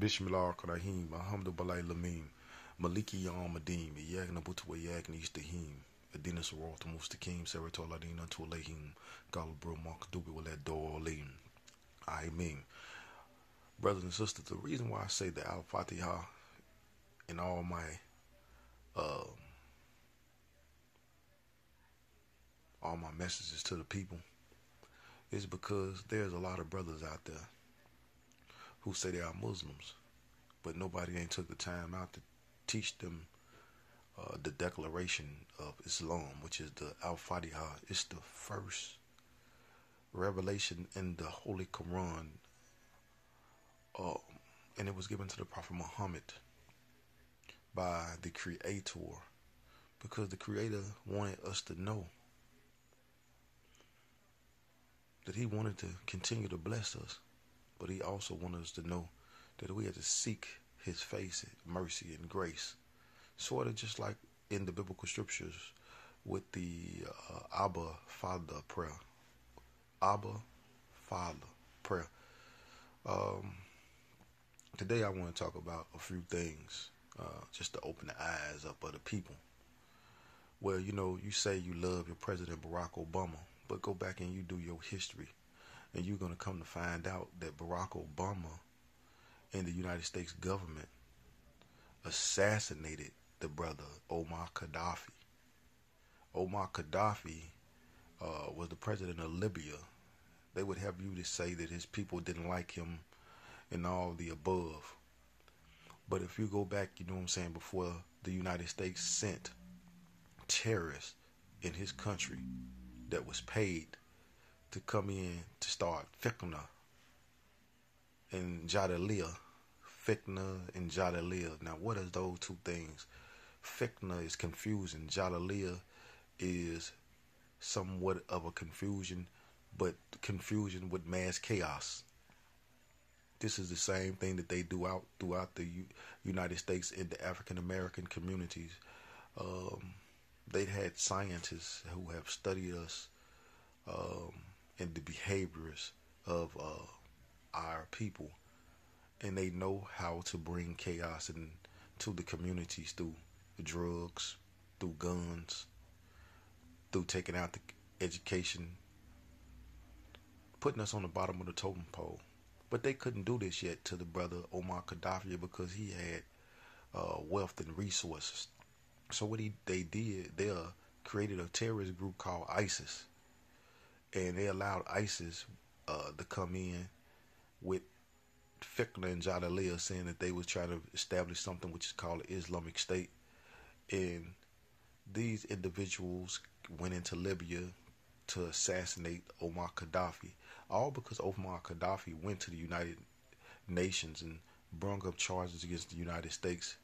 Bismillah Rahim, Alhamdulillah Lamim, Maliki Yom Adim, Yagna Butwa Yagni Istahim, Adina Sarat Mustaqim, Saratoladina Tulahim, Galabro Mark Dubi Walet Dolim. I mean, brothers and sisters, the reason why I say the Al Fatiha in uh, all my messages to the people is because there's a lot of brothers out there who say they are Muslims, but nobody ain't took the time out to teach them the declaration of Islam, which is the Al-Fatiha. It's the first revelation in the Holy Quran, uh, and it was given to the Prophet Muhammad by the Creator, because the Creator wanted us to know that He wanted to continue to bless us, but He also wanted us to know that we had to seek His face, mercy, and grace. Sort of just like in the biblical scriptures with the Abba Father prayer. Abba Father prayer. Today I want to talk about a few things just to open the eyes up of the people. Well, you say you love your President Barack Obama, but go back and you do your history, and you're going to come to find out that Barack Obama and the United States government assassinated the brother Omar Gaddafi. Omar Gaddafi was the president of Libya. They would have you to say that his people didn't like him and all the above. But if you go back, before the United States sent terrorists in his country that was paid to come in to start fitna and Jadaliyah. Fitna and Jadaliyah. Now, what is those two things? Fitna is confusion. Jadaliyah is somewhat of a confusion, but confusion with mass chaos. This is the same thing that they do throughout the United States in the African American communities. They've had scientists who have studied us and the behaviors of our people, and they know how to bring chaos into the communities through drugs, through guns, through taking out the education, putting us on the bottom of the totem pole. But they couldn't do this yet to the brother Omar Gaddafi because he had wealth and resources. So what they did, they created a terrorist group called ISIS, and they allowed ISIS to come in with Fitna and Jadaliyah, saying that they was trying to establish something which is called the Islamic State. And these individuals went into Libya to assassinate Omar Gaddafi, all because Omar Gaddafi went to the United Nations and brought up charges against the United States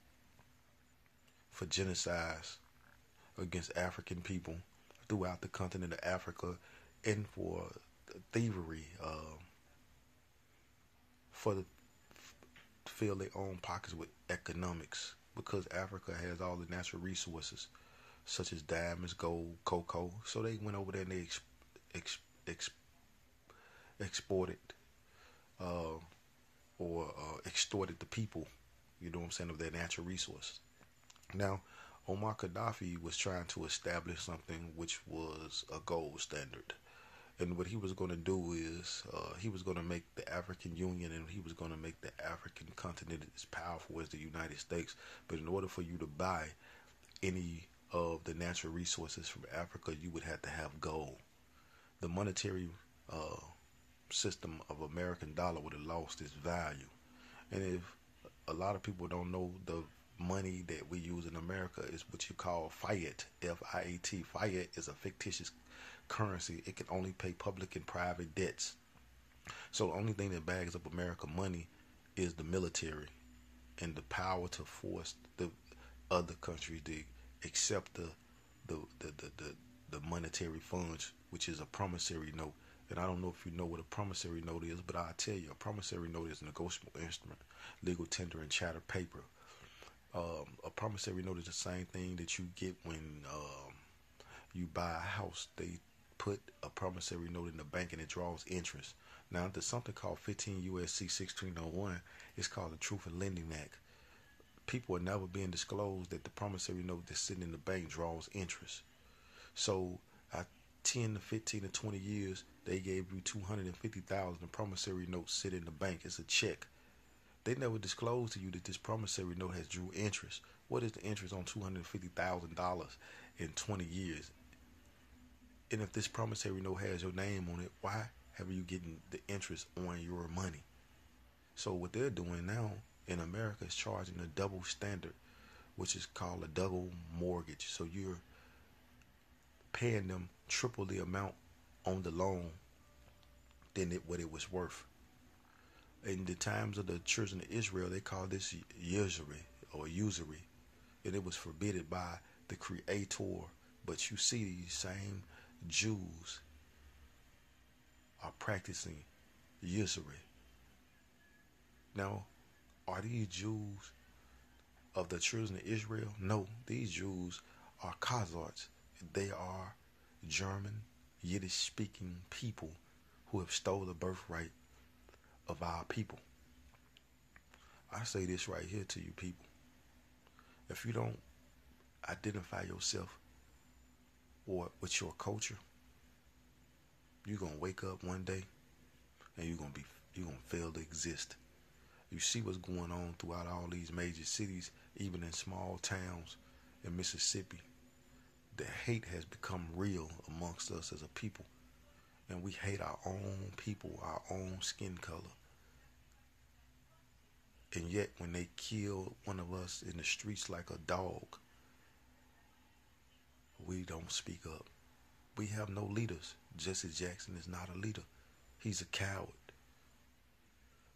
for genocide against African people throughout the continent of Africa, and for thievery, to fill their own pockets with economics, because Africa has all the natural resources such as diamonds, gold, cocoa. So they went over there and they exported or extorted the people, of their natural resources. Now, Omar Gaddafi was trying to establish something which was a gold standard. And what he was going to do is he was going to make the African Union, and he was going to make the African continent as powerful as the United States. But in order for you to buy any of the natural resources from Africa, you would have to have gold. The monetary system of American dollar would have lost its value. And if a lot of people don't know, the money that we use in America is what you call fiat, F-I-A-T. Fiat is a fictitious currency. It can only pay public and private debts. So the only thing that bags up America money is the military and the power to force the other countries to accept the monetary funds, which is a promissory note. And I don't know if you know what a promissory note is, but I'll tell you, a promissory note is a negotiable instrument, legal tender and chattel paper. A promissory note is the same thing that you get when you buy a house. They put a promissory note in the bank and it draws interest. Now, there's something called 15 USC 1601. It's called the Truth in Lending Act. People are never being disclosed that the promissory note that's sitting in the bank draws interest. So, 10 to 15 to 20 years, they gave you 250,000. The promissory note sit in the bank. It's a check. They never disclosed to you that this promissory note has drew interest. What is the interest on $250,000 in 20 years? And if this promissory note has your name on it, why have you getting the interest on your money? So what they're doing now in America is charging a double standard, which is called a double mortgage. So you're paying them triple the amount on the loan than what it was worth. In the times of the children of Israel, they call this usury or usury, and it was forbidden by the Creator. But you see these same Jews are practicing usury. Now, are these Jews of the children of Israel? No, these Jews are Khazars. They are German, Yiddish-speaking people who have stole the birthright of our people. I say this right here to you people. If you don't identify yourself or with your culture, you're gonna wake up one day and you're gonna fail to exist. You see what's going on throughout all these major cities, even in small towns in Mississippi. The hate has become real amongst us as a people, and we hate our own people, our own skin color. And yet when they kill one of us in the streets like a dog, we don't speak up. We have no leaders. Jesse Jackson is not a leader. He's a coward.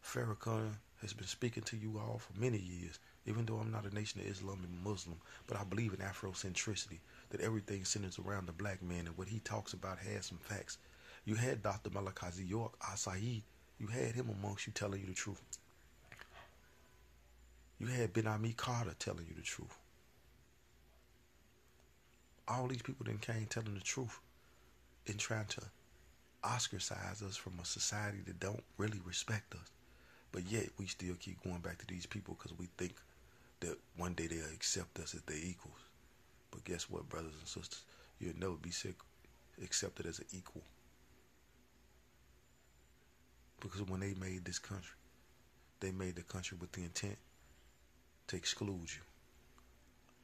Farrakhan has been speaking to you all for many years, even though I'm not a Nation of Islam and Muslim, but I believe in Afrocentricity, that everything centers around the black man, and what he talks about has some facts. You had Dr. Malachi York, Asahi, you had him amongst you telling you the truth. You had Ben Ami Carter telling you the truth. All these people then came telling the truth and trying to ostracize us from a society that don't really respect us. But yet we still keep going back to these people because we think that one day they'll accept us as their equals. But guess what, brothers and sisters? You'll never be accepted as an equal. Because when they made this country, they made the country with the intent to exclude you.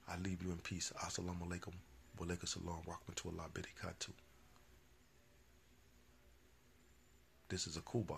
I leave you in peace. Assalamu alaikum. Wa alaikum salam. Rahmatullah barakatuh. This is a Kuba.